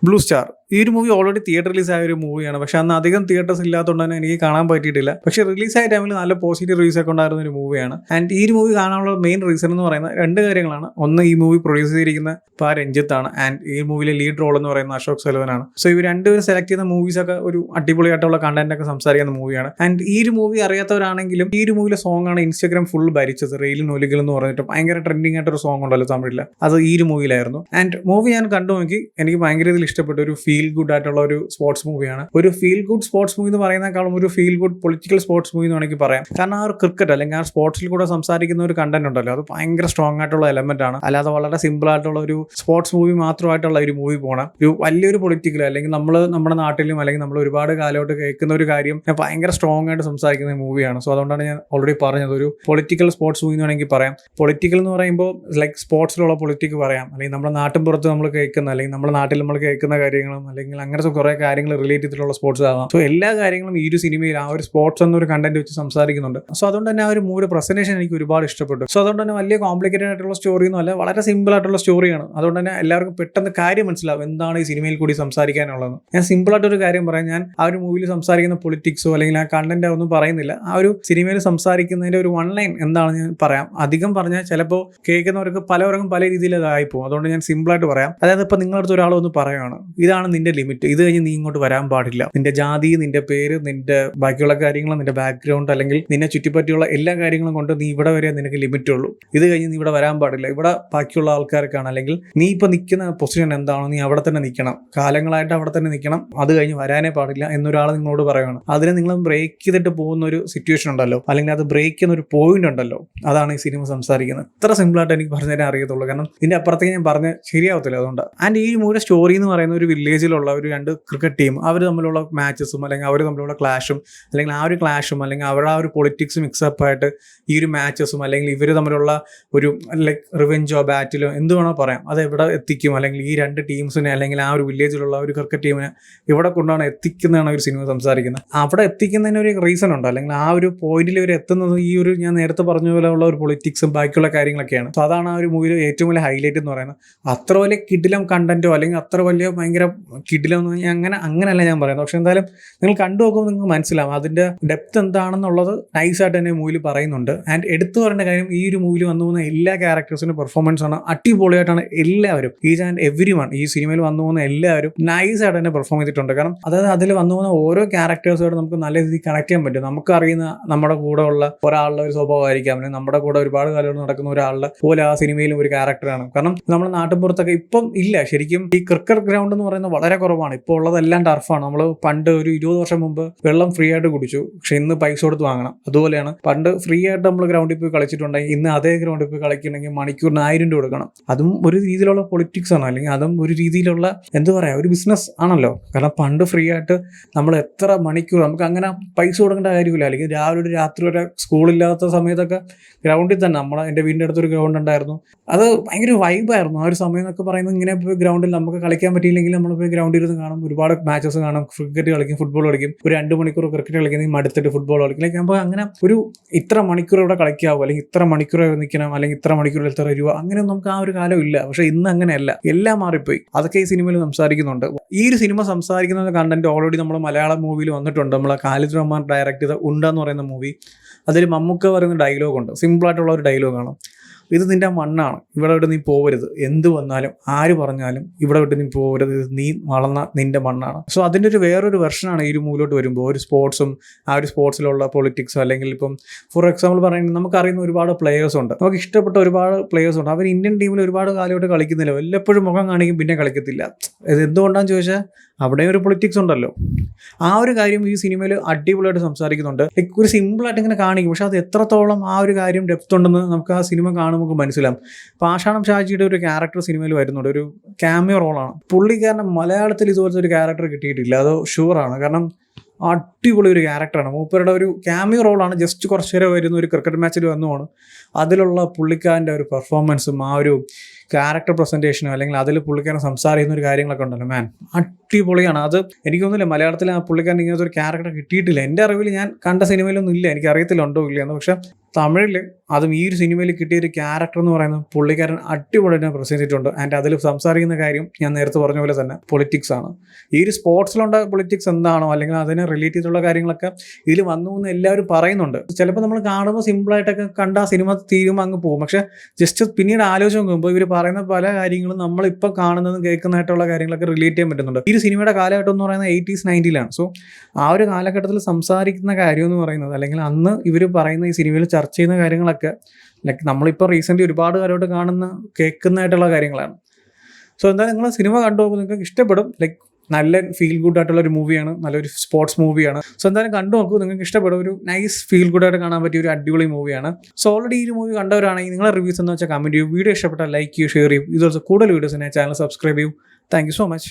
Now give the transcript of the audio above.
Blue star ഈ ഒരു movie already theatre release ആയ ഒരു മൂവിയാണ്. പക്ഷെ അന്ന് അധികം തിയേറ്റേഴ്സ് ഇല്ലാത്തതുകൊണ്ട് തന്നെ എനിക്ക് കാണാൻ പറ്റിയിട്ടില്ല. പക്ഷേ റിലീസായ ടൈമിൽ നല്ല പോസിറ്റീവ് റിവ്യൂസ് ഒക്കെ ഉണ്ടായിരുന്ന ഒരു മൂവിയാണ്. ആൻഡ് ഈ ഒരു മൂവി കാണാനുള്ള മെയിൻ റീസൺ എന്ന് പറയുന്നത് രണ്ട് കാര്യങ്ങളാണ്. ഒന്ന്, ഈ മൂവി പ്രൊഡ്യൂസ് ചെയ്തിരിക്കുന്ന രഞ്ജിത്താണ്. ആൻഡ് ഈ മൂവിയിലെ ലീഡ് റോൾ എന്ന് പറയുന്നത് അശോക് സെൽവനാണ്. സോ ഇവർ രണ്ടുപേരും സെലക്ട് ചെയ്യുന്ന മൂവീസ് ഒക്കെ ഒരു അടിപൊളിയായിട്ടുള്ള കണ്ടന്റ് ഒക്കെ സംസാരിക്കുന്ന മൂവിയാണ്. ആൻഡ് ഈ ഒരു മൂവി അറിയാത്തവരാണെങ്കിലും ഈ ഒരു മൂവിയിലെ സോങ് ആണ് ഇൻസ്റ്റാഗ്രാം ഫുൾ ഭരിച്ചത്. റെയിലും നൊലികൾ എന്ന് പറഞ്ഞിട്ട് ഭയങ്കര ട്രെൻഡിങ് ആയിട്ടൊരു സോങ് ഉണ്ടല്ലോ തമിഴിൽ, അത് ഈ ഒരു മൂവിയിലായിരുന്നു. ആൻഡ് മൂവി ഞാൻ കണ്ടു നോക്കി, എനിക്ക് ഭയങ്കര ഇതിൽ ഇഷ്ടപ്പെട്ട ഒരു ഫീൽ ഗുഡ് ആയിട്ടുള്ള ഒരു സ്പോർട്സ് മൂവിയാണ്. ഒരു ഫീൽ ഗുഡ് സ്പോർട്സ് മൂവി എന്ന് പറയുന്നേക്കാളും ഒരു feel good political sports movie എന്ന് വേണമെങ്കിൽ പറയാം. കാരണം ആ ഒരു ക്രിക്കറ്റ് അല്ലെങ്കിൽ ആ സ്പോർട്സിൽ കൂടെ സംസാരിക്കുന്ന ഒരു കണ്ടന്റ് ഉണ്ടല്ലോ, അത് ഭയങ്കര സ്ട്രോങ് ആയിട്ടുള്ള എലമെന്റ് ആണ്. അല്ലാതെ വളരെ സിമ്പിൾ ആയിട്ടുള്ള ഒരു സ്പോർട്സ് മൂവി മാത്രമായിട്ടുള്ള ഒരു മൂവി പോകണം. ഒരു വലിയൊരു പൊളിറ്റിക്കൽ അല്ലെങ്കിൽ നമ്മൾ നമ്മുടെ നാട്ടിലും അല്ലെങ്കിൽ നമ്മൾ ഒരുപാട് കാലമായിട്ട് കേൾക്കുന്ന ഒരു കാര്യം ഭയങ്കര സ്ട്രോങ് ആയിട്ട് സംസാരിക്കുന്ന മൂവിയാണ്. സോ അതുകൊണ്ടാണ് ഞാൻ ഓൾറെഡി പറഞ്ഞത് ഒരു പൊളിറ്റിക്കൽ സ്പോർട്സ് മൂവി എന്ന് വേണമെങ്കിൽ പറയാം. പൊളിറ്റിക്കൽ എന്ന് പറയുമ്പോൾ ലൈക്ക് സ്പോർട്സിലുള്ള പൊളിറ്റിക്ക് പറയാം, അല്ലെങ്കിൽ നമ്മുടെ നാട്ടിൻ പുറത്ത് നമ്മൾ കേൾക്കുന്ന അല്ലെങ്കിൽ നമ്മുടെ നാട്ടിൽ നമ്മൾ കേൾക്കുന്ന കാര്യങ്ങളും അല്ലെങ്കിൽ അങ്ങനത്തെ കുറേ കാര്യങ്ങൾ റിലേറ്റ് ചെയ്തിട്ടുള്ള സ്പോർട്സ് ആവാം. സോ എല്ലാ കാര്യങ്ങളും ഈ ഒരു സിനിമയിൽ ആ ഒരു സ്പോർട്സ് എന്നൊരു കണ്ടന്റ് വെച്ച് സംസാരിക്കുന്നുണ്ട്. സോ അതുകൊണ്ട് തന്നെ ആ ഒരു മൂവിയുടെ പ്രസന്റേഷൻ എനിക്ക് ഒരുപാട് ഇഷ്ടപ്പെട്ടു. സോ അതുകൊണ്ട് തന്നെ വലിയ കോംപ്ലിക്കേറ്റഡ് ആയിട്ടുള്ള സ്റ്റോറി ഒന്നും അല്ല, വളരെ സിമ്പിൾ ആയിട്ടുള്ള സ്റ്റോറിയാണ്. അതുകൊണ്ട് തന്നെ എല്ലാവർക്കും പെട്ടെന്ന് കാര്യം മനസ്സിലാവും എന്താണ് ഈ സിനിമയിൽ കൂടി സംസാരിക്കാനുള്ളത്. ഞാൻ സിമ്പിൾ ആയിട്ടൊരു കാര്യം പറയാം, ഞാൻ ആ ഒരു മൂവിയിൽ സംസാരിക്കുന്ന പൊളിറ്റിക്സോ അല്ലെങ്കിൽ ആ കണ്ടന്റ് ഒന്നും പറയുന്നില്ല. ആ ഒരു സിനിമയിൽ സംസാരിക്കുന്നതിന്റെ ഒരു വൺ ലൈൻ എന്താണ് ഞാൻ പറയാം. അധികം പറഞ്ഞാൽ ചിലപ്പോൾ കേൾക്കുന്നവർക്ക് പലവർക്കും പല രീതിയിൽ അതായി പോകും. അതുകൊണ്ട് ഞാൻ സിമ്പിൾ ആയിട്ട് പറയാം. അതായത് ഇപ്പൊ നിങ്ങളുടെ അടുത്ത് ഒരാൾ ഒന്ന് പറയുകയാണ്, ഇതാണ് നിന്റെ ലിമിറ്റ്, ഇത് കഴിഞ്ഞ് നീ ഇങ്ങോട്ട് വരാൻ പാടില്ല. നിന്റെ ജാതി, നിന്റെ പേര്, നിന്റെ ബാക്കിയുള്ള കാര്യങ്ങൾ, നിന്റെ ബാക്ക്ഗ്രൗണ്ട് അല്ലെങ്കിൽ നിന്നെ ചുറ്റിപ്പറ്റിയുള്ള എല്ലാ കാര്യങ്ങളും കൊണ്ട് നീ ഇവിടെ വരെ നിനക്ക് ലിമിറ്റ് ഉള്ളൂ. ഇത് കഴിഞ്ഞ് നീ ഇവിടെ വരാൻ പാടില്ല. ഇവിടെ ബാക്കിയുള്ള ആൾക്കാർക്കാണ് അല്ലെങ്കിൽ നീ ഇപ്പൊ നിൽക്കുന്ന പൊസിഷൻ എന്താണോ നീ അവിടെ തന്നെ നിൽക്കണം, കാലങ്ങളായിട്ട് അവിടെ തന്നെ നിൽക്കണം, അത് കഴിഞ്ഞ് വരാനേ പാടില്ല എന്നൊരാൾ നിങ്ങളോട് പറയുകയാണ്. അതിനെ നിങ്ങൾ ബ്രേക്ക് ചെയ്തിട്ട് പോകുന്ന ഒരു സിറ്റുവേഷൻ ഉണ്ടല്ലോ, അല്ലെങ്കിൽ അത് ബ്രേക്ക് ചെയ്യുന്ന ഒരു പോയിന്റ് ഉണ്ടല്ലോ, അതാണ് ഈ സിനിമ സംസാരിക്കുന്നത്. ഇത്ര സിമ്പിളായിട്ട് എനിക്ക് പറഞ്ഞു തരാൻ അറിയത്തുള്ളൂ, കാരണം ഇതിന്റെ അപ്പുറത്തേക്ക് ഞാൻ പറഞ്ഞ് ശരിയാവത്തില്ല. അതുകൊണ്ട് ആൻഡ് ഈ മൂവിയുടെ സ്റ്റോറി എന്ന് പറയുന്ന ഒരു വില്ലേജിലുള്ള ഒരു രണ്ട് ക്രിക്കറ്റ് ടീം, അവർ തമ്മിലുള്ള മാച്ചസും അല്ലെങ്കിൽ അവർ തമ്മിലുള്ള ക്ലാഷും അല്ലെങ്കിൽ ആ ഒരു ക്ലാഷും അല്ലെങ്കിൽ അവരുടെ ആ ഒരു പൊളിറ്റിക്സ് മിക്സപ്പ് ആയിട്ട് ഈ ഒരു മാച്ചസും അല്ലെങ്കിൽ ഇവർ തമ്മിലുള്ള ഒരു ലൈക്ക് റിവെഞ്ചോ ബാറ്റിലോ എന്ത് വേണോ പറയാം, അത് എവിടെ എത്തിക്കും അല്ലെങ്കിൽ ഈ രണ്ട് ടീംസിനെ അല്ലെങ്കിൽ ആ ഒരു വില്ലേജിലുള്ള ഒരു ക്രിക്കറ്റ് ടീമിനെ ഇവിടെ കൊണ്ടാണ് എത്തിക്കുന്നതാണ് ഒരു സിനിമ സംസാരിക്കുന്നത്. അവിടെ എത്തിക്കുന്നതിന് ഒരു റീസൺ ഉണ്ട്, അല്ലെങ്കിൽ ആ ഒരു പോയിന്റിൽ ഇവർ എത്തുന്നത് ഈ ഒരു ഞാൻ നേരത്തെ പറഞ്ഞ പോലെ ഉള്ള ഒരു പൊളിറ്റിക്സും ബാക്കിയുള്ള കാര്യങ്ങളൊക്കെയാണ്. സോ അതാണ് ആ ഒരു മൂവിയിൽ ഏറ്റവും വലിയ ഹൈലൈറ്റ് എന്ന് പറയുന്നത്. അത്ര വലിയ കിടിലം കണ്ടന്റോ അല്ലെങ്കിൽ അത്ര വലിയ ഭയങ്കര കിടിലം എന്ന് പറഞ്ഞാൽ അങ്ങനെയല്ല ഞാൻ പറയുന്നത്. പക്ഷെ എന്തായാലും നിങ്ങൾ കണ്ടു നോക്കുമ്പോൾ നിങ്ങൾക്ക് മനസ്സിലാവും അതിന്റെ ഡെപ്ത് എന്താണെന്നുള്ളത് നൈസായിട്ട് തന്നെ മൂവിയിൽ പറയുന്നുണ്ട്. ആൻഡ് എടുത്തു പറയേണ്ട കാര്യം, ഈ ഒരു മൂവിയിൽ വന്നു പോകുന്ന എല്ലാ ക്യാരക്ടേഴ്സിന്റെ പെർഫോമൻസ് ആണ് അടിപൊളിയായിട്ടാണ് എല്ലാവരും, ഈച്ച് ആൻഡ് എവരി വൺ, ഈ സിനിമയിൽ വന്നു പോകുന്ന എല്ലാവരും നൈസായിട്ട് തന്നെ പെർഫോം ചെയ്തിട്ടുണ്ട്. കാരണം അതായത് അതിൽ വന്നു പോകുന്ന ഓരോ ക്യാരക്ടേഴ്സോട് നമുക്ക് നല്ല രീതിയിൽ കണക്ട് ചെയ്യാൻ പറ്റും. നമുക്ക് അറിയുന്ന നമ്മുടെ കൂടെ ഉള്ള ഒരാളുടെ ഒരു സ്വഭാവമായിരിക്കാം, അല്ലെങ്കിൽ നമ്മുടെ കൂടെ ഒരുപാട് കാലം നടക്കുന്ന ഒരാളുടെ പോലെ ആ സിനിമയിലും ഒരു ക്യാരക്ടറാണ്. കാരണം നമ്മുടെ നാട്ടിൻപുറത്തൊക്കെ ഇപ്പം ഇല്ല, ശരിക്കും ഈ ക്രിക്കറ്റ് ഗ്രൗണ്ട് എന്ന് പറയുന്നത് വളരെ കുറവാണ്. ഇപ്പോൾ ഉള്ളതെല്ലാം ടർഫാണ്. നമ്മൾ പണ്ട് ഒരു 20 വർഷം മുമ്പ് വെള്ളം ഫ്രീ ആയിട്ട് കുടിച്ചു, പക്ഷെ ഇന്ന് പൈസ കൊടുത്ത് വാങ്ങണം. അതുപോലെയാണ് പണ്ട് ഫ്രീ ആയിട്ട് നമ്മൾ ഗ്രൗണ്ടിൽ പോയി കളിച്ചിട്ടുണ്ടെങ്കിൽ ഇന്ന് അതേ ഗ്രൗണ്ടിൽ പോയി കളിക്കണമെങ്കിൽ മണിക്കൂറിന് 1000 രൂപ കൊടുക്കണം. അതും ഒരു രീതിയിലുള്ള പൊളിറ്റിക്സ് ആണ്, അല്ലെങ്കിൽ അതും ഒരു രീതിയിലുള്ള എന്താ പറയുക, ഒരു ബിസിനസ് ആണല്ലോ. കാരണം പണ്ട് ഫ്രീ ആയിട്ട് നമ്മൾ എത്ര മണിക്കൂർ നമുക്ക് അങ്ങനെ പൈസ കൊടുക്കേണ്ട കാര്യമില്ല. അല്ലെങ്കിൽ രാവിലെ ഒരു രാത്രി വരെ സ്കൂളില്ലാത്ത സമയത്തൊക്കെ ഗ്രൗണ്ടിൽ തന്നെ എൻ്റെ വീടിൻ്റെ അടുത്തൊരു ഗ്രൗണ്ട് ഉണ്ടായിരുന്നു. അത് ഭയങ്കര വൈബായിരുന്നു ആ ഒരു സമയം എന്നൊക്കെ പറയുന്നത്. ഇങ്ങനെ പോയി ഗ്രൗണ്ടിൽ നമുക്ക് കളിക്കാൻ പറ്റിയില്ലെങ്കിൽ നമ്മൾ പോയി ഗ്രൗണ്ടിൽ ഇരുന്ന് കാണും, ഒരുപാട് മാച്ചസ് കാണും, ക്രിക്കറ്റ് കളിക്കും, ഫുട്ബോൾ കളിക്കും. ഒരു 2 മണിക്കൂർ ക്രിക്കറ്റ് കളിക്കുന്നെങ്കിൽ മടുത്തിട്ട് ഫുട്ബോൾ കളിക്കും. ലൈക്ക് അപ്പോൾ അങ്ങനെ ഒരു ഇത്ര മണിക്കൂർ ഇവിടെ കളിക്കാവോ, അല്ലെങ്കിൽ ഇത്ര മണിക്കൂർ നിൽക്കണം, അല്ലെങ്കിൽ ഇത്ര മണിക്കൂർ എത്ര രൂപ, അങ്ങനെ നമുക്ക് ആ ഒരു കാലം ഇല്ല. പക്ഷെ ഇന്ന് അങ്ങനെയല്ല, എല്ലാം മാറിപ്പോയി. അതൊക്കെ ഈ സിനിമയിൽ സംസാരിക്കുന്നുണ്ട്. ഈ ഒരു സിനിമ സംസാരിക്കുന്ന കണ്ടന്റ് ഓൾറെഡി നമ്മൾ മലയാളം മൂവിയിൽ വന്നിട്ടുണ്ട്. നമ്മളെ ഖാലിദ് റഹ്മാൻ ഡയറക്ട് ചെയ്ത ഉണ്ട എന്ന് പറയുന്ന മൂവി, അതിൽ മമ്മൂക്ക പറയുന്ന ഡയലോഗുണ്ട്, സിമ്പിളായിട്ടുള്ള ഒരു ഡയലോഗാണ്. ഇത് നിന്റെ മണ്ണാണ്, ഇവിടെ വിട്ട് നീ പോകരുത്, എന്ത് വന്നാലും ആര് പറഞ്ഞാലും ഇവിടെ വിട്ട് നീ പോകരുത്, ഇത് നീ വളർന്ന നിന്റെ മണ്ണാണ്. സോ അതിൻ്റെ ഒരു വേറൊരു വെർഷനാണ് ഈ ഒരു മൂവിലോട്ട് വരുമ്പോൾ. ഒരു സ്പോർട്സും ആ ഒരു സ്പോർട്സിലുള്ള പൊളിറ്റിക്സും, അല്ലെങ്കിൽ ഇപ്പം ഫോർ എക്സാമ്പിൾ പറയുന്നത് നമുക്കറിയുന്ന ഒരുപാട് പ്ലേയേഴ്സ് ഉണ്ട്, നമുക്ക് ഇഷ്ടപ്പെട്ട ഒരുപാട് പ്ലേയേഴ്സ് ഉണ്ട്. അവർ ഇന്ത്യൻ ടീമിൽ ഒരുപാട് കാലമായിട്ട് കളിക്കുന്നില്ല, വല്ലപ്പോഴും മുഖം കാണിക്കും പിന്നെ കളിക്കത്തില്ല. ഇത് എന്തുകൊണ്ടാന്ന് ചോദിച്ചാൽ അവിടെ ഒരു പൊളിറ്റിക്സ് ഉണ്ടല്ലോ. ആ ഒരു കാര്യം ഈ സിനിമയിൽ അടിപൊളിയായിട്ട് സംസാരിക്കുന്നുണ്ട്. ലൈക്ക് ഒരു സിമ്പിളായിട്ട് ഇങ്ങനെ കാണിക്കും, പക്ഷെ അത് എത്രത്തോളം ആ ഒരു കാര്യം ഡെപ്ത് ഉണ്ടെന്ന് നമുക്ക് ആ സിനിമ കാണുമ്പോൾ നമുക്ക് മനസ്സിലാവും. പാഷാണം ഷാജിയുടെ ഒരു ക്യാരക്ടർ സിനിമയിൽ വരുന്നുണ്ട്, ഒരു ക്യാമിയോ റോളാണ്. പുള്ളിക്കാരൻ മലയാളത്തിൽ ഇതുപോലത്തെ ഒരു ക്യാരക്ടർ കിട്ടിയിട്ടില്ല, അത് ഷുവറാണ്. കാരണം അടിപൊളി ഒരു ക്യാരക്ടറാണ്. മൂപ്പരുടെ ഒരു ക്യാമിയോ റോളാണ്, ജസ്റ്റ് കുറച്ച് നേരം വരുന്ന ഒരു ക്രിക്കറ്റ് മാച്ചിൽ വന്നുമാണ്. അതിലുള്ള പുള്ളിക്കാരൻ്റെ ഒരു പെർഫോമൻസും ആ ഒരു ക്യാരക്ടർ പ്രസൻറ്റേഷനോ അല്ലെങ്കിൽ അതിൽ പുള്ളിക്കാരൻ സംസാരിക്കുന്ന ഒരു കാര്യങ്ങളൊക്കെ ഉണ്ടല്ലോ മാൻ, അടിപൊളിയാണ്. അത് എനിക്കൊന്നുമില്ല മലയാളത്തിൽ ആ പുള്ളിക്കാരൻ ഇങ്ങനത്തെ ഒരു ക്യാരക്ടർ കിട്ടിയിട്ടില്ല. എൻ്റെ അറിവിൽ ഞാൻ കണ്ട സിനിമയിലൊന്നും ഇല്ല, എനിക്കറിയത്തില്ല ഉണ്ടോ ഇല്ലയെന്ന്. പക്ഷേ തമിഴിൽ അതും ഈ ഒരു സിനിമയിൽ കിട്ടിയൊരു ക്യാരക്ടർ എന്ന് പറയുന്നത് പുള്ളിക്കാരൻ അടിപൊളിയായിട്ട് പ്രസൻറ്റ് ചെയ്തിട്ടുണ്ട്. ആൻഡ് അതിൽ സംസാരിക്കുന്ന കാര്യം ഞാൻ നേരത്തെ പറഞ്ഞ പോലെ തന്നെ പൊളിറ്റിക്സ് ആണ്. ഈ ഒരു സ്പോർട്സിലുണ്ട പൊളിറ്റിക്സ് എന്താണോ അല്ലെങ്കിൽ അതിനെ റിലേറ്റ് ചെയ്തിട്ടുള്ള കാര്യങ്ങളൊക്കെ ഇതിൽ വന്നു എന്ന് എല്ലാവരും പറയുന്നുണ്ട്. ചിലപ്പോൾ നമ്മൾ കാണുമ്പോൾ സിമ്പിളായിട്ടൊക്കെ കണ്ട ആ സിനിമ തീരുമ്പോൾ അങ്ങ് പോകും. പക്ഷേ ജസ്റ്റ് പിന്നീട് ആലോചിച്ച് നോക്കുമ്പോൾ ഇവർ പറയുന്ന പല കാര്യങ്ങളും നമ്മളിപ്പോൾ കാണുന്നതും കേൾക്കുന്നതായിട്ടുള്ള കാര്യങ്ങളൊക്കെ റിലേറ്റ് ചെയ്യാൻ പറ്റുന്നുണ്ട്. ഈ ഒരു സിനിമയുടെ കാലഘട്ടം എന്ന് പറയുന്നത് 80s 90s. സോ ആ ഒരു കാലഘട്ടത്തിൽ സംസാരിക്കുന്ന കാര്യം എന്ന് പറയുന്നത് അല്ലെങ്കിൽ അന്ന് ഇവർ പറയുന്ന ഈ സിനിമയിൽ ചർച്ച ചെയ്യുന്ന കാര്യങ്ങളൊക്കെ ലൈക്ക് നമ്മളിപ്പോൾ റീസെൻ്റ്ലി ഒരുപാട് കാലമായിട്ട് കേൾക്കുന്നതായിട്ടുള്ള കാര്യങ്ങളാണ്. സോ എന്തായാലും നിങ്ങൾ സിനിമ കണ്ടു നോക്കുമ്പോൾ നിങ്ങൾക്ക് ഇഷ്ടപ്പെടും. ലൈക്ക് നല്ല ഫീൽ ഗുഡ് ആയിട്ടുള്ള ഒരു മൂവിയാണ്, നല്ലൊരു സ്പോർട്സ് മൂവിയാണ്. സോ എന്തായാലും കണ്ടു നോക്കൂ, നിങ്ങൾക്ക് ഇഷ്ടപ്പെടും. ഒരു നൈസ് ഫീൽ ഗുഡ് ആയിട്ട് കാണാൻ പറ്റിയ ഒരു അടിപൊളി മൂവിയാണ്. സോ ഓൾറെഡി ഈ ഒരു മൂവി കണ്ടവരാണെങ്കിൽ നിങ്ങളെ റിവ്യൂസ് എന്ന് വെച്ചാൽ കമൻറ്റ് ചെയ്യൂ, വീഡിയോ ഇഷ്ടപ്പെട്ടാൽ ലൈക്ക് ചെയ്യൂ, ഷെയർ ചെയ്യൂ. ഇതുപോലെ കൂടുതൽ വീഡിയോസിനെ ചാനൽ സബ്സ്ക്രൈബ് ചെയ്യൂ. Thank you so much.